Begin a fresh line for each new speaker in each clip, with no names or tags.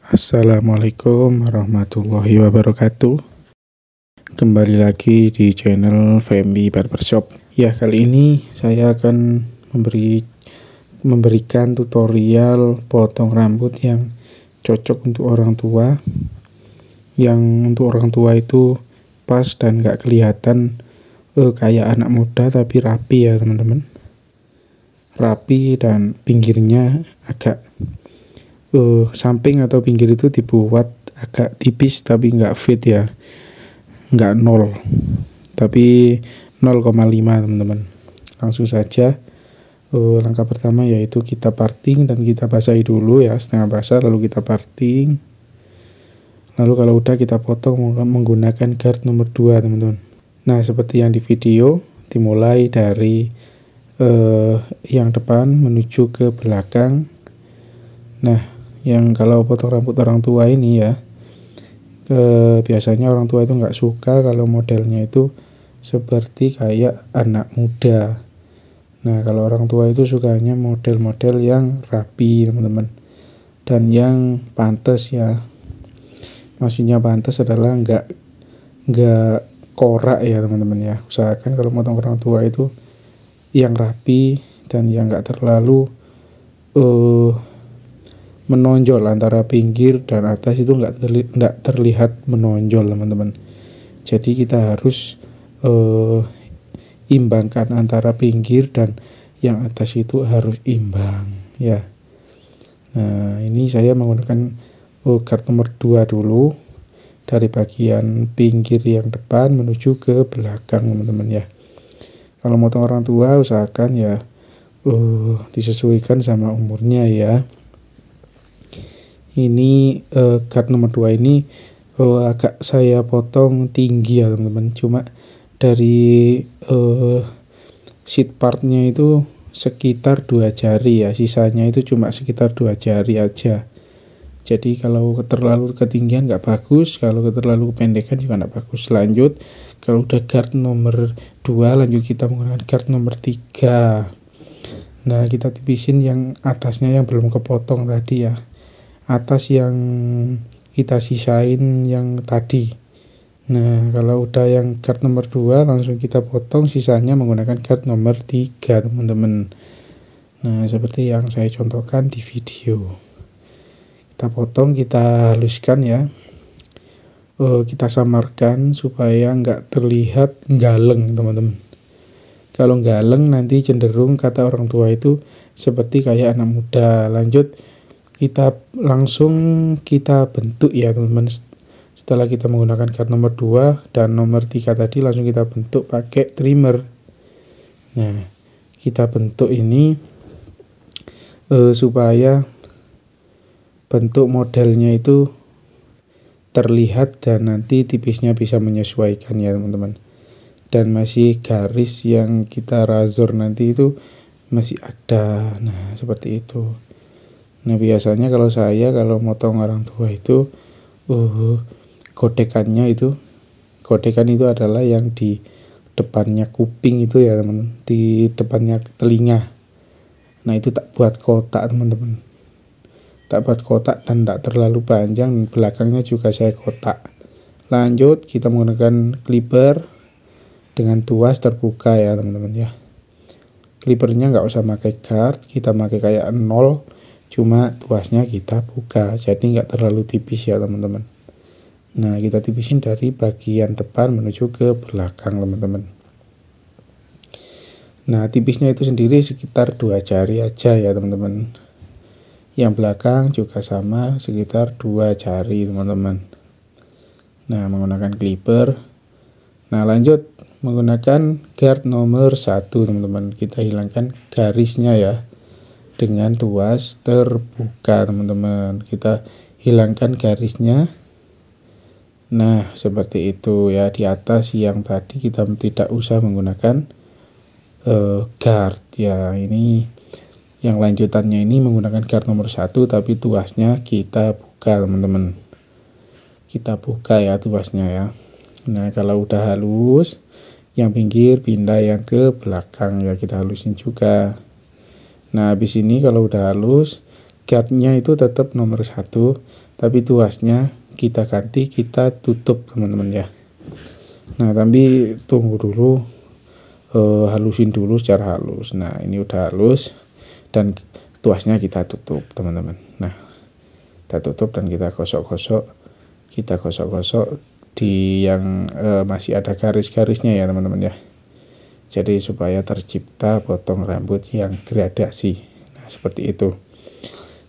Assalamualaikum warahmatullahi wabarakatuh. Kembali lagi di channel Femi Barbershop. Ya, kali ini saya akan memberikan tutorial potong rambut yang cocok untuk orang tua. Yang untuk orang tua itu pas dan gak kelihatan kayak anak muda, tapi rapi ya teman-teman. Rapi dan pinggirnya agak samping atau pinggir itu dibuat agak tipis tapi nggak fit ya, nggak 0 tapi 0,5 teman-teman. Langsung saja langkah pertama yaitu kita parting dan kita basahi dulu ya, setengah basah, lalu kita parting, lalu kalau udah kita potong menggunakan guard nomor 2 teman-teman. Nah, seperti yang di video, dimulai dari yang depan menuju ke belakang. Nah, yang kalau potong rambut orang tua ini ya, biasanya orang tua itu nggak suka kalau modelnya itu seperti kayak anak muda. Nah, kalau orang tua itu sukanya model-model yang rapi teman-teman, dan yang pantas ya. Maksudnya pantas adalah nggak korak ya teman-teman ya. Usahakan kalau potong orang tua itu yang rapi dan yang nggak terlalu menonjol, antara pinggir dan atas itu nggak terlihat menonjol teman-teman. Jadi kita harus imbangkan antara pinggir dan yang atas itu harus imbang ya. Nah, ini saya menggunakan guard nomor 2 dulu dari bagian pinggir yang depan menuju ke belakang teman-teman ya. Kalau motong orang tua usahakan ya disesuaikan sama umurnya ya. Ini guard nomor 2 ini agak saya potong tinggi ya teman-teman. Cuma dari seat partnya itu sekitar 2 jari ya. Sisanya itu cuma sekitar 2 jari aja. Jadi kalau terlalu ketinggian nggak bagus, kalau terlalu kependekan juga nggak bagus. Lanjut, kalau udah guard nomor 2, lanjut kita menggunakan guard nomor 3. Nah, kita tipisin yang atasnya yang belum kepotong tadi ya. Atas yang kita sisain yang tadi. Nah, kalau udah yang guard nomor 2 langsung kita potong, sisanya menggunakan guard nomor 3 teman-teman. Nah, seperti yang saya contohkan di video. Kita potong, kita haluskan ya. Kita samarkan supaya nggak terlihat galeng teman-teman. Kalau galeng nanti cenderung kata orang tua itu seperti kayak anak muda. Lanjut, kita bentuk ya teman-teman. Setelah kita menggunakan guard nomor 2 dan nomor 3 tadi, langsung kita bentuk pakai trimmer. Nah, kita bentuk ini supaya bentuk modelnya itu terlihat dan nanti tipisnya bisa menyesuaikan ya teman-teman. Dan masih garis yang kita razor nanti itu masih ada. Nah, seperti itu. Nah, biasanya kalau motong orang tua itu godekan itu adalah yang di depannya kuping itu ya teman-teman, di depannya telinga. Nah, itu tak buat kotak teman-teman, tak buat kotak dan tak terlalu panjang, dan belakangnya juga saya kotak. Lanjut, kita menggunakan clipper dengan tuas terbuka ya teman-teman ya. Clippernya nggak usah pakai guard, kita pakai kayak 0, cuma tuasnya kita buka, jadi nggak terlalu tipis ya teman-teman. Nah, kita tipisin dari bagian depan menuju ke belakang teman-teman. Nah, tipisnya itu sendiri sekitar 2 jari aja ya teman-teman. Yang belakang juga sama, sekitar 2 jari teman-teman. Nah, menggunakan clipper. Nah, lanjut menggunakan guard nomor 1 teman-teman. Kita hilangkan garisnya ya dengan tuas terbuka teman-teman. Kita hilangkan garisnya. Nah, seperti itu ya. Di atas yang tadi kita tidak usah menggunakan guard ya. Ini yang lanjutannya ini menggunakan guard nomor 1, tapi tuasnya kita buka teman-teman. Kita buka ya tuasnya ya. Nah, kalau udah halus, yang pinggir pindah yang ke belakang ya, kita halusin juga. Nah, habis ini kalau udah halus, guardnya itu tetap nomor 1, tapi tuasnya kita ganti, kita tutup teman-teman ya. Nah tapi tunggu dulu, halusin dulu secara halus. Nah ini udah halus dan tuasnya kita tutup teman-teman. Nah kita tutup dan kita gosok-gosok di yang masih ada garis-garisnya ya teman-teman ya. Jadi supaya tercipta potong rambut yang gradasi. Nah seperti itu.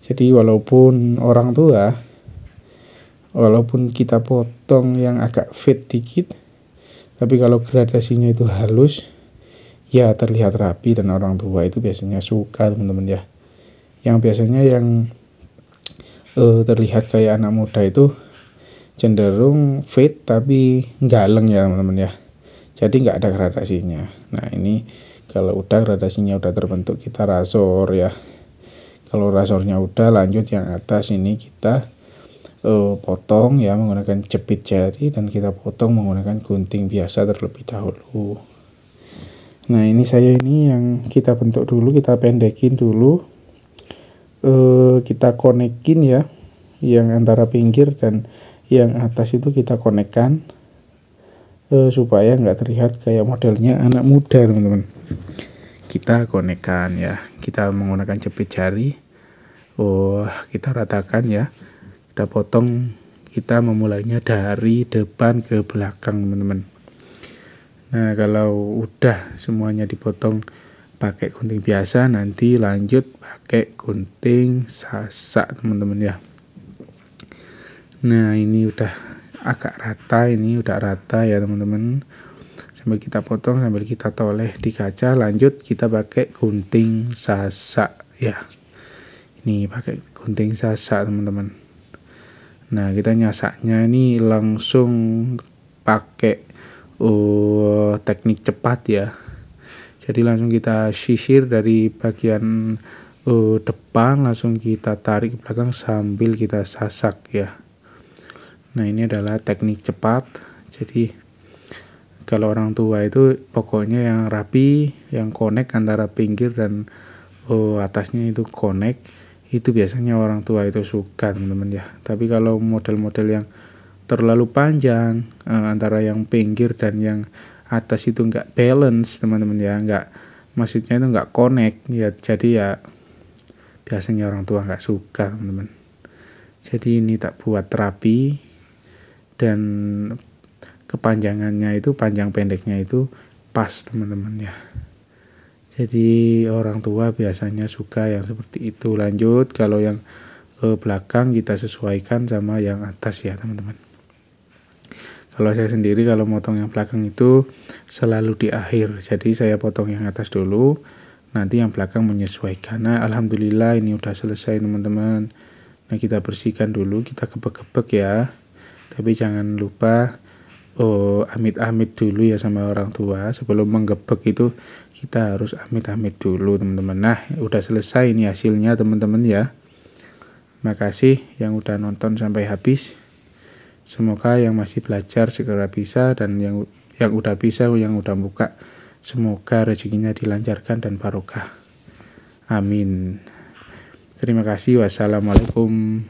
Jadi walaupun kita potong yang agak fade dikit, tapi kalau gradasinya itu halus, ya terlihat rapi dan orang tua itu biasanya suka teman-teman ya. Yang biasanya yang terlihat kayak anak muda itu cenderung fade tapi galeng ya teman-teman ya. Jadi nggak ada gradasinya. Nah ini kalau udah gradasinya udah terbentuk, kita rasor ya. Kalau rasornya udah, lanjut yang atas ini kita potong ya menggunakan jepit jari, dan kita potong menggunakan gunting biasa terlebih dahulu. Nah ini yang kita bentuk dulu, kita pendekin dulu, kita konekin ya, yang antara pinggir dan yang atas itu kita konekkan supaya nggak terlihat kayak modelnya anak muda teman-teman. Kita konekkan ya, kita menggunakan jepit jari, kita ratakan ya, kita potong, kita memulainya dari depan ke belakang teman-teman. Nah kalau udah semuanya dipotong pakai gunting biasa, nanti lanjut pakai gunting sasak teman-teman ya. Nah ini udah agak rata, ini udah rata ya teman-teman. Sambil kita potong, sambil kita toleh di kaca, lanjut kita pakai gunting sasak ya. Ini pakai gunting sasak teman-teman. Nah kita nyasaknya ini langsung pakai teknik cepat ya. Jadi langsung kita sisir dari bagian depan, langsung kita tarik ke belakang sambil kita sasak ya. Nah ini adalah teknik cepat. Jadi kalau orang tua itu pokoknya yang rapi, yang connect antara pinggir dan atasnya itu connect, itu biasanya orang tua itu suka teman-teman ya. Tapi kalau model-model yang terlalu panjang, antara yang pinggir dan yang atas itu nggak balance teman-teman ya, maksudnya itu nggak connect ya, jadi ya biasanya orang tua nggak suka teman-teman. Jadi ini tak buat rapi, dan kepanjangannya itu, panjang pendeknya itu pas teman-teman ya. Jadi orang tua biasanya suka yang seperti itu. Lanjut kalau yang belakang kita sesuaikan sama yang atas ya teman-teman. Kalau saya sendiri kalau motong yang belakang itu selalu di akhir. Jadi saya potong yang atas dulu, nanti yang belakang menyesuaikan. Nah alhamdulillah ini udah selesai teman-teman. Nah kita bersihkan dulu, kita gebek-gebek ya. Tapi jangan lupa amit-amit dulu ya sama orang tua. Sebelum menggebek itu kita harus amit-amit dulu teman-teman. Nah udah selesai ini hasilnya teman-teman ya. Makasih yang udah nonton sampai habis. Semoga yang masih belajar segera bisa, dan yang udah bisa, yang udah buka, semoga rezekinya dilancarkan dan barokah. Amin. Terima kasih. Wassalamualaikum.